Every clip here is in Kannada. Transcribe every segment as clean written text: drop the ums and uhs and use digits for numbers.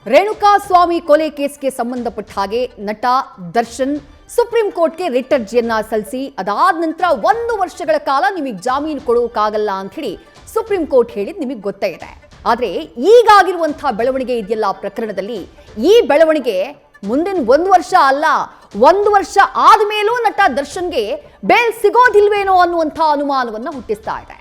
ರೇಣುಕಾಸ್ವಾಮಿ ಕೊಲೆ ಕೇಸ್ಗೆ ಸಂಬಂಧಪಟ್ಟ ಹಾಗೆ ನಟ ದರ್ಶನ್ ಸುಪ್ರೀಂ ಕೋರ್ಟ್ಗೆ ರಿಟ್ ಅರ್ಜಿಯನ್ನ ಸಲ್ಲಿಸಿ ಅದಾದ ನಂತರ 1 ವರ್ಷಗಳ ಕಾಲ ನಿಮಗೆ ಜಾಮೀನು ಕೊಡೋಕ್ಕಾಗಲ್ಲ ಅಂತ ಹೇಳಿ ಸುಪ್ರೀಂ ಕೋರ್ಟ್ ಹೇಳಿದ್ ನಿಮಗೆ ಗೊತ್ತೇ ಇದೆ. ಆದರೆ ಈಗಾಗಿರುವಂತಹ ಬೆಳವಣಿಗೆ ಇದೆಯಲ್ಲ ಪ್ರಕರಣದಲ್ಲಿ, ಈ ಬೆಳವಣಿಗೆ ಮುಂದಿನ 1 ವರ್ಷ ಅಲ್ಲ, 1 ವರ್ಷ ಆದ್ಮೇಲೂ ನಟ ದರ್ಶನ್ಗೆ ಬೇಲ್ ಸಿಗೋದಿಲ್ವೇನೋ ಅನ್ನುವಂಥ ಅನುಮಾನವನ್ನ ಹುಟ್ಟಿಸ್ತಾ ಇದೆ.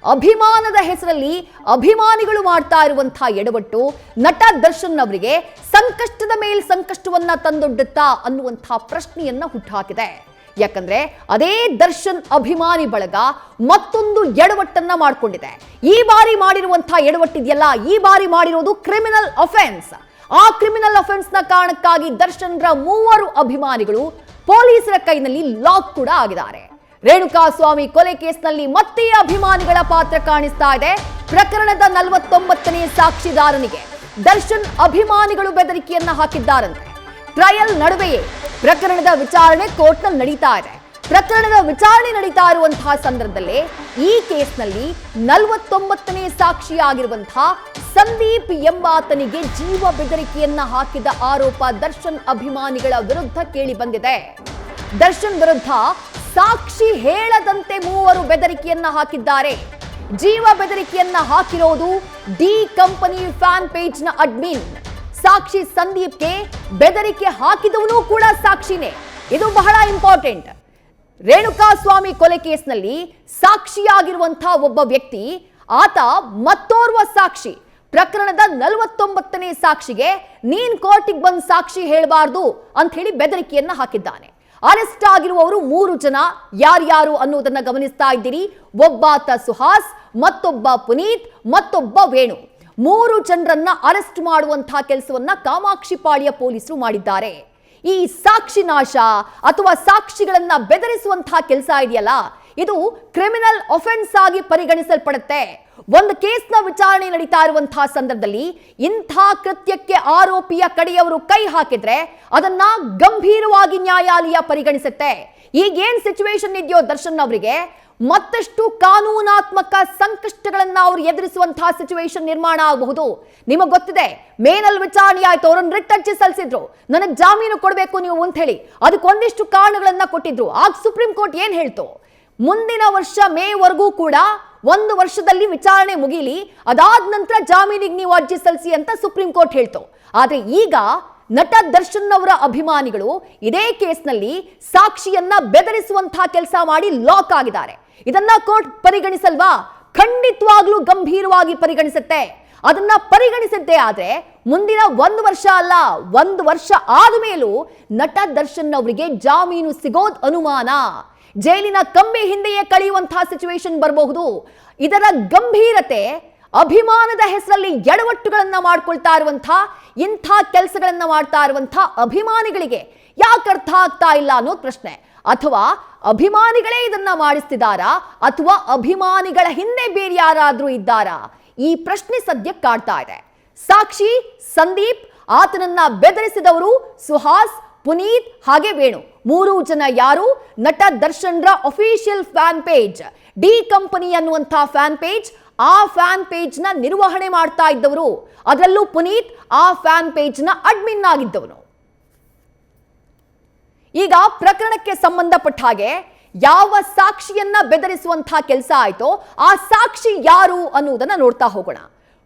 ಅಭಿಮಾನದ ಹೆಸರಲ್ಲಿ ಅಭಿಮಾನಿಗಳು ಮಾಡ್ತಾ ಇರುವಂತಹ ಎಡವಟ್ಟು ನಟ ದರ್ಶನ್ ಅವರಿಗೆ ಸಂಕಷ್ಟದ ಮೇಲೆ ಸಂಕಷ್ಟವನ್ನ ತಂದೊಡ್ಡುತ್ತಾ ಅನ್ನುವಂತಹ ಪ್ರಶ್ನೆಯನ್ನ ಹುಟ್ಟುಹಾಕಿದೆ. ಯಾಕಂದ್ರೆ ಅದೇ ದರ್ಶನ್ ಅಭಿಮಾನಿ ಬಳಗ ಮತ್ತೊಂದು ಎಡವಟ್ಟನ್ನ ಮಾಡಿಕೊಂಡಿದೆ. ಈ ಬಾರಿ ಮಾಡಿರುವಂತಹ ಎಡವಟ್ಟಿದೆಯಲ್ಲ, ಈ ಬಾರಿ ಮಾಡಿರೋದು ಕ್ರಿಮಿನಲ್ ಅಫೆನ್ಸ್. ಆ ಕ್ರಿಮಿನಲ್ ಅಫೆನ್ಸ್ ನ ಕಾರಣಕ್ಕಾಗಿ ದರ್ಶನ್ರ 3 ಅಭಿಮಾನಿಗಳು ಪೊಲೀಸರ ಕೈನಲ್ಲಿ ಲಾಕ್ ಕೂಡ ಆಗಿದ್ದಾರೆ. ರೇಣುಕಾಸ್ವಾಮಿ ಕೊಲೆ ಕೇಸ್ನಲ್ಲಿ ಮತ್ತೆ ಅಭಿಮಾನಿಗಳ ಪಾತ್ರ ಕಾಣಿಸ್ತಾ ಇದೆ. ಪ್ರಕರಣದ 49ನೇ ಸಾಕ್ಷಿದಾರನಿಗೆ ದರ್ಶನ್ ಅಭಿಮಾನಿಗಳು ಬೆದರಿಕೆಯನ್ನ ಹಾಕಿದ್ದಾರಂತೆ. ಟ್ರಯಲ್ ನಡುವೆಯೇ ಪ್ರಕರಣದ ವಿಚಾರಣೆ ಕೋರ್ಟ್ನಲ್ಲಿ ನಡೀತಾ ಇದೆ. ಪ್ರಕರಣದ ವಿಚಾರಣೆ ನಡೀತಾ ಇರುವಂತಹ ಸಂದರ್ಭದಲ್ಲೇ ಈ ಕೇಸ್ನಲ್ಲಿ 49ನೇ ಸಾಕ್ಷಿಯಾಗಿರುವಂತಹ ಸಂದೀಪ್ ಎಂಬಾತನಿಗೆ ಜೀವ ಬೆದರಿಕೆಯನ್ನ ಹಾಕಿದ ಆರೋಪ ದರ್ಶನ್ ಅಭಿಮಾನಿಗಳ ವಿರುದ್ಧ ಕೇಳಿ ಬಂದಿದೆ. ದರ್ಶನ್ ವಿರುದ್ಧ ಸಾಕ್ಷಿ ಹೇಳದಂತೆ 3 ಬೆದರಿಕೆಯನ್ನ ಹಾಕಿದ್ದಾರೆ. ಜೀವ ಬೆದರಿಕೆಯನ್ನ ಹಾಕಿರೋದು ಡಿ ಕಂಪನಿ ಫ್ಯಾನ್ ಪೇಜ್ ನ ಅಡ್ಮಿನ್. ಸಾಕ್ಷಿ ಸಂದೀಪ್ಗೆ ಬೆದರಿಕೆ ಹಾಕಿದವನು ಕೂಡ ಸಾಕ್ಷಿನೇ. ಇದು ಬಹಳ ಇಂಪಾರ್ಟೆಂಟ್. ರೇಣುಕಾಸ್ವಾಮಿ ಕೊಲೆ ಕೇಸ್ನಲ್ಲಿ ಸಾಕ್ಷಿಯಾಗಿರುವಂತಹ ಒಬ್ಬ ವ್ಯಕ್ತಿ, ಆತ ಮತ್ತೋರ್ವ ಸಾಕ್ಷಿ. ಪ್ರಕರಣದ 49ನೇ ಸಾಕ್ಷಿಗೆ ನೀನ್ ಕೋರ್ಟಿಗೆ ಬಂದು ಸಾಕ್ಷಿ ಹೇಳಬಾರ್ದು ಅಂತ ಹೇಳಿ ಬೆದರಿಕೆಯನ್ನ ಹಾಕಿದ್ದಾನೆ. ಅರೆಸ್ಟ್ ಆಗಿರುವವರು 3 ಜನ. ಯಾರ್ಯಾರು ಅನ್ನೋದನ್ನ ಗಮನಿಸ್ತಾ ಇದ್ದೀರಿ. ಒಬ್ಬಾತ ಸುಹಾಸ್, ಮತ್ತೊಬ್ಬ ಪುನೀತ್, ಮತ್ತೊಬ್ಬ ವೇಣು. 3 ಜನರನ್ನ ಅರೆಸ್ಟ್ ಮಾಡುವಂತಹ ಕೆಲಸವನ್ನ ಕಾಮಾಕ್ಷಿಪಾಳ್ಯ ಪೊಲೀಸರು ಮಾಡಿದ್ದಾರೆ. ಈ ಸಾಕ್ಷಿ ನಾಶ ಅಥವಾ ಸಾಕ್ಷಿಗಳನ್ನ ಬೆದರಿಸುವಂತಹ ಕೆಲಸ ಇದೆಯಲ್ಲ, ಇದು ಕ್ರಿಮಿನಲ್ ಅಫೆನ್ಸ್ ಆಗಿ ಪರಿಗಣಿಸಲ್ಪಡುತ್ತೆ. ಒಂದು ಕೇಸ್ನ ವಿಚಾರಣೆ ನಡೀತಾ ಇರುವಂತಹ ಸಂದರ್ಭದಲ್ಲಿ ಇಂಥ ಕೃತ್ಯಕ್ಕೆ ಆರೋಪಿಯ ಕಡೆಯವರು ಕೈ ಹಾಕಿದ್ರೆ ಅದನ್ನ ಗಂಭೀರವಾಗಿ ನ್ಯಾಯಾಲಯ ಪರಿಗಣಿಸುತ್ತೆ. ಈಗೇನ್ ಸಿಚುವೇಶನ್ ಇದೆಯೋ ದರ್ಶನ್ ಅವರಿಗೆ ಮತ್ತಷ್ಟು ಕಾನೂನಾತ್ಮಕ ಸಂಕಷ್ಟಗಳನ್ನ ಅವರು ಎದುರಿಸುವಂತಹ ಸಿಚುವೇಶನ್ ನಿರ್ಮಾಣ ಆಗಬಹುದು. ನಿಮಗೆ ಗೊತ್ತಿದೆ, ಮೇನಲ್ಲಿ ವಿಚಾರಣೆ ಆಯ್ತು, ಅವರನ್ನು ರಿಟ್ ಅರ್ಜಿ ಸಲ್ಲಿಸಿದ್ರು, ನನಗೆ ಜಾಮೀನು ಕೊಡಬೇಕು ನೀವು ಅಂತ ಹೇಳಿ. ಅದಕ್ಕೆ ಒಂದಿಷ್ಟು ಕಾರಣಗಳನ್ನ ಕೊಟ್ಟಿದ್ರು. ಆಗ ಸುಪ್ರೀಂ ಕೋರ್ಟ್ ಏನ್ ಹೇಳ್ತು, ಮುಂದಿನ ವರ್ಷ ಮೇವರೆಗೂ ಕೂಡ 1 ವರ್ಷದಲ್ಲಿ ವಿಚಾರಣೆ ಮುಗಿಲಿ, ಅದಾದ ನಂತರ ಜಾಮೀನಿಗೆ ನೀವು ಅರ್ಜಿ ಸಲ್ಲಿಸಿ ಅಂತ ಸುಪ್ರೀಂ ಕೋರ್ಟ್ ಹೇಳ್ತು. ಆದ್ರೆ ಈಗ ನಟ ದರ್ಶನ್ ಅವರ ಅಭಿಮಾನಿಗಳು ಇದೇ ಕೇಸ್ನಲ್ಲಿ ಸಾಕ್ಷಿಯನ್ನ ಬೆದರಿಸುವಂತಹ ಕೆಲಸ ಮಾಡಿ ಲಾಕ್ ಆಗಿದ್ದಾರೆ. ಇದನ್ನ ಕೋರ್ಟ್ ಪರಿಗಣಿಸಲ್ವಾ? ಖಂಡಿತವಾಗ್ಲೂ ಗಂಭೀರವಾಗಿ ಪರಿಗಣಿಸುತ್ತೆ. ಅದನ್ನ ಪರಿಗಣಿಸಿದ್ದೇ ಆದ್ರೆ ಮುಂದಿನ 1 ವರ್ಷ ಅಲ್ಲ, 1 ವರ್ಷ ಆದ ಮೇಲೂ ನಟ ದರ್ಶನ್ ಅವರಿಗೆ ಜಾಮೀನು ಸಿಗೋದ್ ಅನುಮಾನ. ಜೈಲಿನ ಕಂಬಿ ಹಿಂದೆಯೇ ಕಳೆಯುವಂತಹ ಸಿಚುವೇಶನ್ ಬರಬಹುದು. ಇದರ ಗಂಭೀರತೆ ಅಭಿಮಾನದ ಹೆಸರಲ್ಲಿ ಎಡವಟ್ಟುಗಳನ್ನ ಮಾಡ್ಕೊಳ್ತಾ ಇರುವಂತಹ, ಇಂಥ ಕೆಲಸಗಳನ್ನ ಮಾಡ್ತಾ ಇರುವಂತಹ ಅಭಿಮಾನಿಗಳಿಗೆ ಯಾಕೆ ಅರ್ಥ ಆಗ್ತಾ ಇಲ್ಲ ಅನ್ನೋ ಪ್ರಶ್ನೆ. ಅಥವಾ ಅಭಿಮಾನಿಗಳೇ ಇದನ್ನ ಮಾಡಿಸ್ತಿದ್ದಾರಾ, ಅಥವಾ ಅಭಿಮಾನಿಗಳ ಹಿಂದೆ ಬೇರೆ ಯಾರಾದ್ರೂ ಇದ್ದಾರಾ? ಈ ಪ್ರಶ್ನೆ ಸದ್ಯಕ್ಕೆ ಕಾಡ್ತಾ ಇದೆ. ಸಾಕ್ಷಿ ಸಂದೀಪ್, ಆತನನ್ನ ಬೆದರಿಸಿದವರು ಸುಹಾಸ್, ಪುನೀತ್ ಹಾಗೆ ವೇಣು. 3 ಜನ ಯಾರು? ನಟ ದರ್ಶನ್ರ official fan page D company ಅನ್ನುವಂತಹ ಫ್ಯಾನ್ ಪೇಜ್, ಆ ಫ್ಯಾನ್ ಪೇಜ್ ನ ನಿರ್ವಹಣೆ ಮಾಡ್ತಾ ಇದ್ದವರು. ಅದರಲ್ಲೂ ಪುನೀತ್ ಆ ಫ್ಯಾನ್ ಪೇಜ್ ನ ಅಡ್ಮಿನ್ ಆಗಿದ್ದವನು. ಈಗ ಪ್ರಕರಣಕ್ಕೆ ಸಂಬಂಧಪಟ್ಟ ಹಾಗೆ ಯಾವ ಸಾಕ್ಷಿಯನ್ನ ಬೆದರಿಸುವಂತಹ ಕೆಲಸ ಆಯ್ತೋ ಆ ಸಾಕ್ಷಿ ಯಾರು ಅನ್ನುವುದನ್ನ ನೋಡ್ತಾ ಹೋಗೋಣ.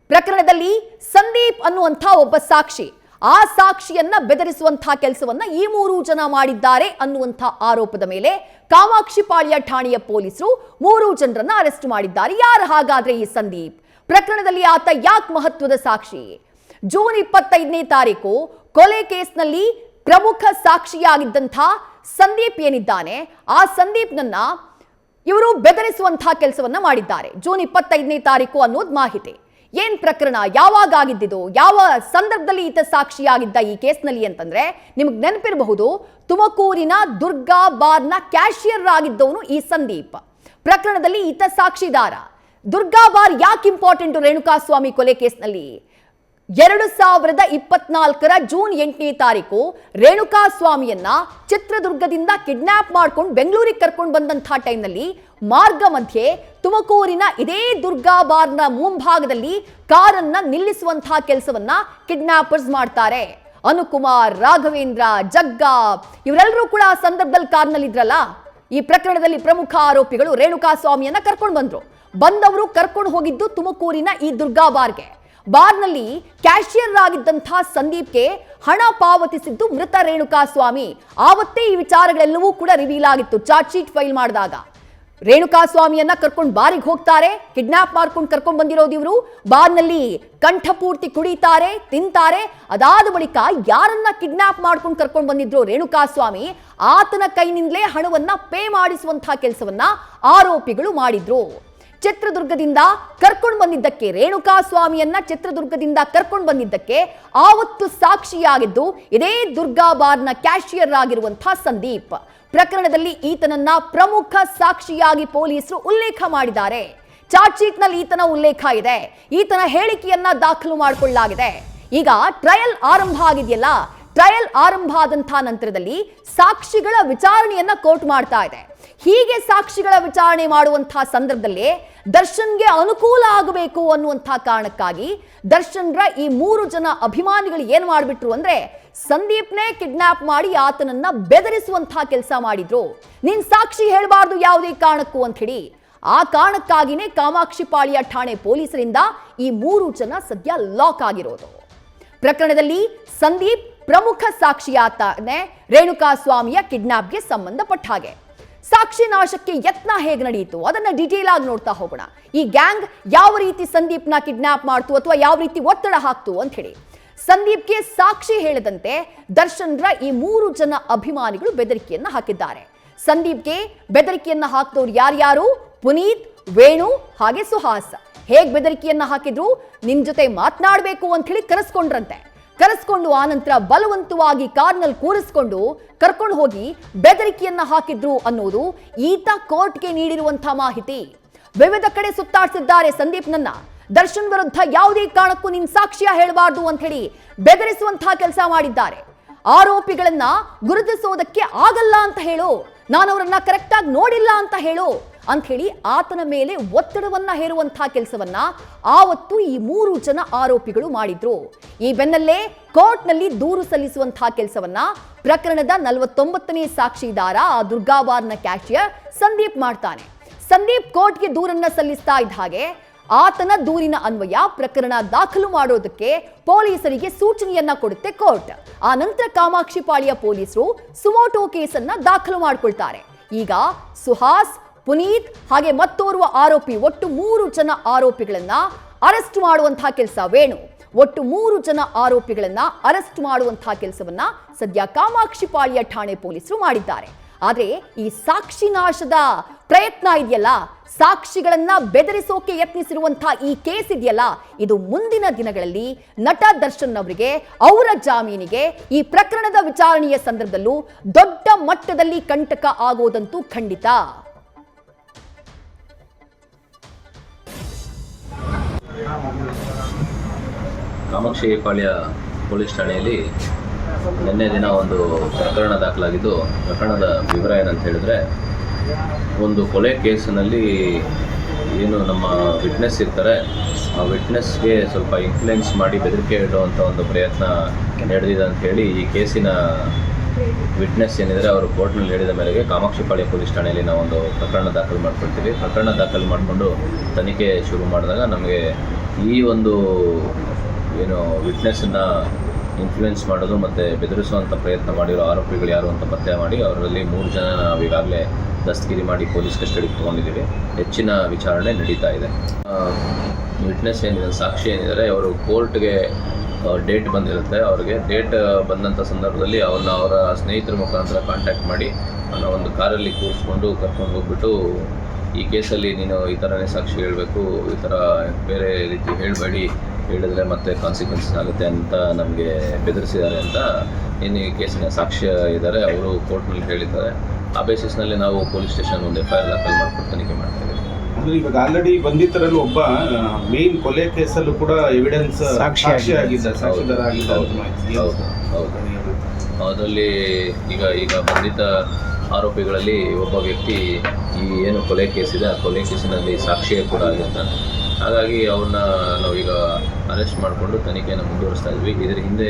ಪ್ರಕರಣದಲ್ಲಿ ಸಂದೀಪ್ ಅನ್ನುವಂಥ ಒಬ್ಬ ಸಾಕ್ಷಿ, ಆ ಸಾಕ್ಷಿಯನ್ನ ಬೆದರಿಸುವಂತಹ ಕೆಲಸವನ್ನ ಈ 3 ಜನ ಮಾಡಿದ್ದಾರೆ ಅನ್ನುವಂಥ ಆರೋಪದ ಮೇಲೆ ಕಾಮಾಕ್ಷಿಪಾಳ್ಯ ಠಾಣೆಯ ಪೊಲೀಸರು 3 ಜನರನ್ನ ಅರೆಸ್ಟ್ ಮಾಡಿದ್ದಾರೆ. ಯಾರು ಹಾಗಾದ್ರೆ ಈ ಸಂದೀಪ್? ಪ್ರಕರಣದಲ್ಲಿ ಆತ ಯಾಕೆ ಮಹತ್ವದ ಸಾಕ್ಷಿ? ಜೂನ್ 25ನೇ ತಾರೀಕು ಕೊಲೆ ಕೇಸ್ನಲ್ಲಿ ಪ್ರಮುಖ ಸಾಕ್ಷಿಯಾಗಿದ್ದಂಥ ಸಂದೀಪ್ ಏನಿದ್ದಾನೆ, ಆ ಸಂದೀಪ್ನನ್ನ ಇವರು ಬೆದರಿಸುವಂತಹ ಕೆಲಸವನ್ನ ಮಾಡಿದ್ದಾರೆ. ಜೂನ್ 25ನೇ ತಾರೀಕು ಅನ್ನೋದು ಮಾಹಿತಿ. ಏನ್ ಪ್ರಕರಣ, ಯಾವಾಗ ಆಗಿದ್ದಿದ್ದು, ಯಾವ ಸಂದರ್ಭದಲ್ಲಿ ಈತ ಸಾಕ್ಷಿಯಾಗಿದ್ದ ಈ ಕೇಸ್ನಲ್ಲಿ ಅಂತಂದ್ರೆ ನಿಮಗೆ ನೆನಪಿರಬಹುದು, ತುಮಕೂರಿನ ದುರ್ಗಾ ಬಾರ್ನ ಕ್ಯಾಶಿಯರ್ ಆಗಿದ್ದವನು ಈ ಸಂದೀಪ್. ಪ್ರಕರಣದಲ್ಲಿ ಈತ ಸಾಕ್ಷಿದಾರ. ದುರ್ಗಾ ಬಾರ್ ಯಾಕೆ ಇಂಪಾರ್ಟೆಂಟ್ ರೇಣುಕಾಸ್ವಾಮಿ ಕೊಲೆ ಕೇಸ್ನಲ್ಲಿ? 2024 ಜೂನ್ 8ನೇ ತಾರೀಕು ರೇಣುಕಾ ಸ್ವಾಮಿಯನ್ನ ಚಿತ್ರದುರ್ಗದಿಂದ ಕಿಡ್ನಾಪ್ ಮಾಡ್ಕೊಂಡು ಬೆಂಗಳೂರಿಗೆ ಕರ್ಕೊಂಡು ಬಂದಂತಹ ಟೈಮ್ನಲ್ಲಿ ಮಾರ್ಗ ಮಧ್ಯೆ ತುಮಕೂರಿನ ಇದೇ ದುರ್ಗಾ ಬಾರ್ನ ಮುಂಭಾಗದಲ್ಲಿ ಕಾರನ್ನ ನಿಲ್ಲಿಸುವಂತಹ ಕೆಲಸವನ್ನ ಕಿಡ್ನಾಪರ್ಸ್ ಮಾಡ್ತಾರೆ. ಅನುಕುಮಾರ್, ರಾಘವೇಂದ್ರ, ಜಗ್ಗಾ ಇವರೆಲ್ಲರೂ ಕೂಡ ಆ ಸಂದರ್ಭದಲ್ಲಿ ಕಾರ್ನಲ್ಲಿ ಇದ್ರಲ್ಲ. ಈ ಪ್ರಕರಣದಲ್ಲಿ ಪ್ರಮುಖ ಆರೋಪಿಗಳು ರೇಣುಕಾ ಸ್ವಾಮಿಯನ್ನ ಕರ್ಕೊಂಡು ಬಂದವರು ಕರ್ಕೊಂಡು ಹೋಗಿದ್ದು ತುಮಕೂರಿನ ಈ ದುರ್ಗಾ ಬಾರ್ಗೆ. ಬಾರ್ನಲ್ಲಿ ಕ್ಯಾಶಿಯರ್ ಆಗಿದ್ದಂತಹ ಸಂದೀಪ್ಗೆ ಹಣ ಪಾವತಿಸಿದ್ದು ಮೃತ ರೇಣುಕಾ ಸ್ವಾಮಿ. ಆವತ್ತೇ ಈ ವಿಚಾರಗಳೆಲ್ಲವೂ ಕೂಡ ರಿವೀಲ್ ಆಗಿತ್ತು ಚಾರ್ಜ್ ಶೀಟ್ ಫೈಲ್ ಮಾಡಿದಾಗ. ರೇಣುಕಾ ಸ್ವಾಮಿಯನ್ನ ಕರ್ಕೊಂಡು ಬಾರಿಗೆ ಹೋಗ್ತಾರೆ, ಕಿಡ್ನಾಪ್ ಮಾಡ್ಕೊಂಡು ಕರ್ಕೊಂಡು ಬಂದಿರೋದು ಇವರು. ಬಾರ್ನಲ್ಲಿ ಕಂಠಪೂರ್ತಿ ಕುಡಿತಾರೆ, ತಿಂತಾರೆ. ಅದಾದ ಬಳಿಕ ಯಾರನ್ನ ಕಿಡ್ನಾಪ್ ಮಾಡ್ಕೊಂಡು ಕರ್ಕೊಂಡು ಬಂದಿದ್ರು ರೇಣುಕಾ ಸ್ವಾಮಿ, ಆತನ ಕೈನಿಂದಲೇ ಹಣವನ್ನ ಪೇ ಮಾಡಿಸುವಂತಹ ಕೆಲಸವನ್ನ ಆರೋಪಿಗಳು ಮಾಡಿದ್ರು. ಚಿತ್ರದುರ್ಗದಿಂದ ಕರ್ಕೊಂಡು ಬಂದಿದ್ದಕ್ಕೆ, ರೇಣುಕಾ ಸ್ವಾಮಿಯನ್ನ ಚಿತ್ರದುರ್ಗದಿಂದ ಕರ್ಕೊಂಡು ಬಂದಿದ್ದಕ್ಕೆ ಆವತ್ತು ಸಾಕ್ಷಿಯಾಗಿದ್ದು ಇದೇ ದುರ್ಗಾ ಬಾರ್ನ ಕ್ಯಾಶಿಯರ್ ಆಗಿರುವಂತಹ ಸಂದೀಪ್. ಪ್ರಕರಣದಲ್ಲಿ ಈತನನ್ನ ಪ್ರಮುಖ ಸಾಕ್ಷಿಯಾಗಿ ಪೊಲೀಸರು ಉಲ್ಲೇಖ ಮಾಡಿದ್ದಾರೆ. ಚಾರ್ಜ್ ಶೀಟ್ ನಲ್ಲಿ ಈತನ ಉಲ್ಲೇಖ ಇದೆ. ಈತನ ಹೇಳಿಕೆಯನ್ನ ದಾಖಲು ಮಾಡಿಕೊಳ್ಳಲಾಗಿದೆ. ಈಗ ಟ್ರಯಲ್ ಆರಂಭ ಆಗಿದೆಯಲ್ಲ, ಟ್ರಯಲ್ ಆರಂಭ ಆದಂತಹ ನಂತರದಲ್ಲಿ ಸಾಕ್ಷಿಗಳ ವಿಚಾರಣೆಯನ್ನ ಕೋರ್ಟ್ ಮಾಡ್ತಾ ಇದೆ. ಹೀಗೆ ಸಾಕ್ಷಿಗಳ ವಿಚಾರಣೆ ಮಾಡುವಂತಹ ಸಂದರ್ಭದಲ್ಲಿ ದರ್ಶನ್ಗೆ ಅನುಕೂಲ ಆಗಬೇಕು ಅನ್ನುವಂತಹ ಕಾರಣಕ್ಕಾಗಿ ದರ್ಶನ್ರ ಈ 3 ಜನ ಅಭಿಮಾನಿಗಳು ಏನ್ ಮಾಡ್ಬಿಟ್ರು ಅಂದ್ರೆ, ಸಂದೀಪ್ನೇ ಕಿಡ್ನಾಪ್ ಮಾಡಿ ಆತನನ್ನ ಬೆದರಿಸುವಂತಹ ಕೆಲಸ ಮಾಡಿದ್ರು. ನೀನ್ ಸಾಕ್ಷಿ ಹೇಳಬಾರ್ದು ಯಾವುದೇ ಕಾರಣಕ್ಕೂ ಅಂತ ಹೇಳಿ. ಆ ಕಾರಣಕ್ಕಾಗಿನೇ ಕಾಮಾಕ್ಷಿಪಾಳ್ಯ ಠಾಣೆ ಪೊಲೀಸರಿಂದ ಈ 3 ಜನ ಸದ್ಯ ಲಾಕ್ ಆಗಿರೋದು. ಪ್ರಕರಣದಲ್ಲಿ ಸಂದೀಪ್ ಪ್ರಮುಖ ಸಾಕ್ಷಿಯಾಗ್ತಾನೆ ರೇಣುಕಾ ಸ್ವಾಮಿಯ ಕಿಡ್ನಾಪ್ಗೆ ಸಂಬಂಧಪಟ್ಟ ಹಾಗೆ. ಸಾಕ್ಷಿ ನಾಶಕ್ಕೆ ಯತ್ನ ಹೇಗೆ ನಡೆಯಿತು ಅದನ್ನ ಡಿಟೇಲ್ ಆಗಿ ನೋಡ್ತಾ ಹೋಗೋಣ. ಈ ಗ್ಯಾಂಗ್ ಯಾವ ರೀತಿ ಸಂದೀಪ್ನ ಕಿಡ್ನಾಪ್ ಮಾಡ್ತು ಅಥವಾ ಯಾವ ರೀತಿ ಒತ್ತಡ ಹಾಕ್ತು ಅಂತ ಹೇಳಿ. ಸಂದೀಪ್ಗೆ ಸಾಕ್ಷಿ ಹೇಳದಂತೆ ದರ್ಶನ್ರ ಈ 3 ಜನ ಅಭಿಮಾನಿಗಳು ಬೆದರಿಕೆಯನ್ನ ಹಾಕಿದ್ದಾರೆ. ಸಂದೀಪ್ಗೆ ಬೆದರಿಕೆಯನ್ನ ಹಾಕಿದವರು ಯಾರ್ಯಾರು? ಪುನೀತ್, ವೇಣು ಹಾಗೆ ಸುಹಾಸ್. ಹೇಗ್ ಬೆದರಿಕೆಯನ್ನ ಹಾಕಿದ್ರು? ನಿಮ್ ಜೊತೆ ಮಾತನಾಡಬೇಕು ಅಂತ ಹೇಳಿ ಕರೆಸ್ಕೊಂಡು ಆನಂತರ ಬಲವಂತವಾಗಿ ಕಾರ್ನಲ್ಲಿ ಕೂರಿಸ್ಕೊಂಡು ಕರ್ಕೊಂಡು ಹೋಗಿ ಬೆದರಿಕೆಯನ್ನ ಹಾಕಿದ್ರು ಅನ್ನೋದು ಈತ ಕೋರ್ಟ್ಗೆ ನೀಡಿರುವಂತಹ ಮಾಹಿತಿ. ವಿವಿಧ ಕಡೆ ಸುತ್ತಾಡ್ಸಿದ್ದಾರೆ ಸಂದೀಪ್ನನ್ನ. ದರ್ಶನ್ ವಿರುದ್ಧ ಯಾವುದೇ ಕಾರಣಕ್ಕೂ ನೀನ್ ಸಾಕ್ಷ್ಯ ಹೇಳಬಾರ್ದು ಅಂತ ಹೇಳಿ ಬೆದರಿಸುವಂತಹ ಕೆಲಸ ಮಾಡಿದ್ದಾರೆ. ಆರೋಪಿಗಳನ್ನ ಗುರುತಿಸೋದಕ್ಕೆ ಆಗಲ್ಲ ಅಂತ ಹೇಳು, ನಾನು ಅವರನ್ನ ಕರೆಕ್ಟ್ ಆಗಿ ನೋಡಿಲ್ಲ ಅಂತ ಹೇಳು ಅಂತ ಹೇಳಿ ಆತನ ಮೇಲೆ ಒತ್ತಡವನ್ನ ಹೇರುವಂತಹ ಕೆಲಸವನ್ನ ಆವತ್ತು ಈ 3 ಜನ ಆರೋಪಿಗಳು ಮಾಡಿದ್ರು. ಈ ಬೆನ್ನಲ್ಲೇ ಕೋರ್ಟ್ನಲ್ಲಿ ದೂರು ಸಲ್ಲಿಸುವಂತಹ ಕೆಲಸವನ್ನ ಪ್ರಕರಣದ 49ನೇ ಸಾಕ್ಷಿದಾರ ಆ ದುರ್ಗಾಬಾರ್ನ ಕ್ಯಾಶಿಯರ್ ಸಂದೀಪ್ ಮಾಡ್ತಾನೆ. ಸಂದೀಪ್ ಕೋರ್ಟ್ಗೆ ದೂರನ್ನ ಸಲ್ಲಿಸ್ತಾ ಇದ್ದ ಹಾಗೆ ಆತನ ದೂರಿನ ಅನ್ವಯ ಪ್ರಕರಣ ದಾಖಲು ಮಾಡೋದಕ್ಕೆ ಪೊಲೀಸರಿಗೆ ಸೂಚನೆಯನ್ನ ಕೊಡುತ್ತೆ ಕೋರ್ಟ್. ಆ ನಂತರ ಕಾಮಾಕ್ಷಿಪಾಳ್ಯ ಪೊಲೀಸರು ಸುಮೋಟೋ ಕೇಸನ್ನ ದಾಖಲು ಮಾಡಿಕೊಳ್ತಾರೆ. ಈಗ ಸುಹಾಸ್, ಪುನೀತ್ ಹಾಗೆ ಮತ್ತೋರ್ವ ಆರೋಪಿ, ಒಟ್ಟು 3 ಜನ ಆರೋಪಿಗಳನ್ನ ಅರೆಸ್ಟ್ ಮಾಡುವಂತಹ ಕೆಲಸ, ವೇಣು, ಒಟ್ಟು 3 ಜನ ಆರೋಪಿಗಳನ್ನ ಅರೆಸ್ಟ್ ಮಾಡುವಂತಹ ಕೆಲಸವನ್ನ ಸದ್ಯ ಕಾಮಾಕ್ಷಿಪಾಳ್ಯ ಠಾಣೆ ಪೊಲೀಸರು ಮಾಡಿದ್ದಾರೆ. ಆದ್ರೆ ಈ ಸಾಕ್ಷಿ ನಾಶದ ಪ್ರಯತ್ನ ಇದೆಯಲ್ಲ, ಸಾಕ್ಷಿಗಳನ್ನ ಬೆದರಿಸೋಕೆ ಯತ್ನಿಸಿರುವಂತಹ ಈ ಕೇಸ್ ಇದೆಯಲ್ಲ, ಇದು ಮುಂದಿನ ದಿನಗಳಲ್ಲಿ ನಟ ದರ್ಶನ್ ಅವರಿಗೆ ಅವರ ಜಾಮೀನಿಗೆ ಈ ಪ್ರಕರಣದ ವಿಚಾರಣೆಯ ಸಂದರ್ಭದಲ್ಲೂ ದೊಡ್ಡ ಮಟ್ಟದಲ್ಲಿ ಕಂಟಕ ಆಗೋದಂತೂ ಖಂಡಿತ. ಕಾಮಾಕ್ಷಿಪಾಳ್ಯ ಪೊಲೀಸ್ ಠಾಣೆಯಲ್ಲಿ ನಿನ್ನೆ ದಿನ ಒಂದು ಪ್ರಕರಣ ದಾಖಲಾಗಿದ್ದು, ಪ್ರಕರಣದ ವಿವರ ಏನಂತ ಹೇಳಿದ್ರೆ, ಒಂದು ಕೊಲೆ ಕೇಸಿನಲ್ಲಿ ಏನು ನಮ್ಮ ವಿಟ್ನೆಸ್ ಇರ್ತಾರೆ, ಆ ವಿಟ್ನೆಸ್ಗೆ ಸ್ವಲ್ಪ ಇನ್ಫ್ಲುಯೆನ್ಸ್ ಮಾಡಿ ಬೆದರಿಕೆ ಇಡುವಂಥ ಒಂದು ಪ್ರಯತ್ನ ನಡೆದಿದೆ ಅಂಥೇಳಿ ಈ ಕೇಸಿನ ವಿಟ್ನೆಸ್ ಏನಿದ್ದಾರೆ ಅವರು ಕೋರ್ಟ್ನಲ್ಲಿ ಹೇಳಿದ ಮೇರೆಗೆ ಕಾಮಾಕ್ಷಿಪಾಳ್ಯ ಪೊಲೀಸ್ ಠಾಣೆಯಲ್ಲಿ ನಾವು ಒಂದು ಪ್ರಕರಣ ದಾಖಲು ಮಾಡ್ಕೊಳ್ತೀವಿ. ಪ್ರಕರಣ ದಾಖಲು ಮಾಡಿಕೊಂಡು ತನಿಖೆ ಶುರು ಮಾಡಿದಾಗ ನಮಗೆ ಈ ಒಂದು ಏನು ವಿಟ್ನೆಸ್ಸನ್ನು ಇನ್ಫ್ಲುಯೆನ್ಸ್ ಮಾಡೋದು ಮತ್ತು ಬೆದರಿಸುವಂಥ ಪ್ರಯತ್ನ ಮಾಡಿರೋ ಆರೋಪಿಗಳು ಯಾರು ಅಂತ ಪತ್ತೆ ಮಾಡಿ ಅವರಲ್ಲಿ 3 ಜನ ನಾವು ಈಗಾಗಲೇ ದಸ್ತಗಿರಿ ಮಾಡಿ ಪೊಲೀಸ್ ಕಸ್ಟಡಿಗೆ ತೊಗೊಂಡಿದ್ದೀವಿ. ಹೆಚ್ಚಿನ ವಿಚಾರಣೆ ನಡೀತಾ ಇದೆ. ವಿಟ್ನೆಸ್ ಏನಿದೆ, ಸಾಕ್ಷಿ ಏನಿದ್ದಾರೆ, ಅವರು ಕೋರ್ಟ್ಗೆ ಡೇಟ್ ಬಂದಿರುತ್ತೆ. ಅವ್ರಿಗೆ ಡೇಟ್ ಬಂದಂಥ ಸಂದರ್ಭದಲ್ಲಿ ಅವ್ರನ್ನ ಅವರ ಸ್ನೇಹಿತರ ಮುಖಾಂತರ ಕಾಂಟ್ಯಾಕ್ಟ್ ಮಾಡಿ ಅನ್ನೋ ಒಂದು ಕಾರಲ್ಲಿ ಕೂರಿಸ್ಕೊಂಡು ಕರ್ಕೊಂಡು ಹೋಗ್ಬಿಟ್ಟು, ಈ ಕೇಸಲ್ಲಿ ನೀನು ಈ ಥರನೇ ಸಾಕ್ಷಿ ಹೇಳಬೇಕು, ಈ ಥರ ಬೇರೆ ರೀತಿ ಹೇಳಬೇಡಿ, ಹೇಳಿದ್ರೆ ಮತ್ತೆ ಕಾನ್ಸಿಕ್ವೆನ್ಸಸ್ ಆಗುತ್ತೆ ಅಂತ ನಮಗೆ ಬೆದರಿಸಿದ್ದಾರೆ ಅಂತ ಏನು ಈ ಕೇಸಿನ ಸಾಕ್ಷ್ಯ ಇದ್ದಾರೆ ಅವರು ಕೋರ್ಟ್ನಲ್ಲಿ ಹೇಳಿದ್ದಾರೆ. ಆ ಬೇಸಿಸ್ನಲ್ಲಿ ನಾವು ಪೊಲೀಸ್ ಸ್ಟೇಷನ್ ಒಂದು FIR ದಾಖಲು ಮಾಡ್ಕೊಂಡು ತನಿಖೆ ಮಾಡ್ತಾ ಇದ್ದೀವಿ. ಇವಾಗ ಆಲ್ರೆಡಿ ಬಂಧಿತರಲ್ಲಿ ಒಬ್ಬ ಮೇನ್ ಕೊಲೆ ಕೇಸಲ್ಲೂ ಕೂಡ ಎವಿಡೆನ್ಸ್ ಸಾಕ್ಷಿಯಾಗಿದ್ದ ಸಾಕ್ಷಿದಾರ ಆಗಿದ್ದ ಅಂತ ಮಾಹಿತಿ. ಹೌದು ಅದರಲ್ಲಿ ಈಗ ಬಂಧಿತ ಆರೋಪಿಗಳಲ್ಲಿ ಒಬ್ಬ ವ್ಯಕ್ತಿ ಈ ಏನು ಕೊಲೆ ಕೇಸ್ ಇದೆ ಆ ಕೊಲೆ ಕೇಸಿನಲ್ಲಿ ಸಾಕ್ಷಿಯೇ ಕೂಡ ಆಗಿರ್ತಾನೆ. ಹಾಗಾಗಿ ಅವ್ರನ್ನ ನಾವೀಗ ಅರೆಸ್ಟ್ ಮಾಡಿಕೊಂಡು ತನಿಖೆಯನ್ನು ಮುಂದುವರಿಸ್ತಾ ಇದ್ವಿ. ಇದರ ಹಿಂದೆ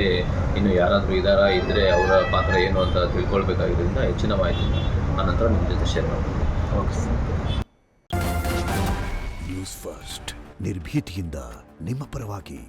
ಇನ್ನು ಯಾರಾದರೂ ಇದ್ದರೆ ಅವರ ಪಾತ್ರ ಏನು ಅಂತ ತಿಳ್ಕೊಳ್ಬೇಕಾಗಿದ್ದರಿಂದ ಹೆಚ್ಚಿನ ಮಾಹಿತಿನ ಆನಂತರ ನಿಮ್ಮ ಜೊತೆ ಶೇರ್ ಮಾಡ್ತೀನಿ. Okay sir. ನ್ಯೂಸ್ ಫಸ್ಟ್ ನಿರ್ಭೀತಿಯಿಂದ ನಿಮ್ಮ ಪರವಾಗಿ.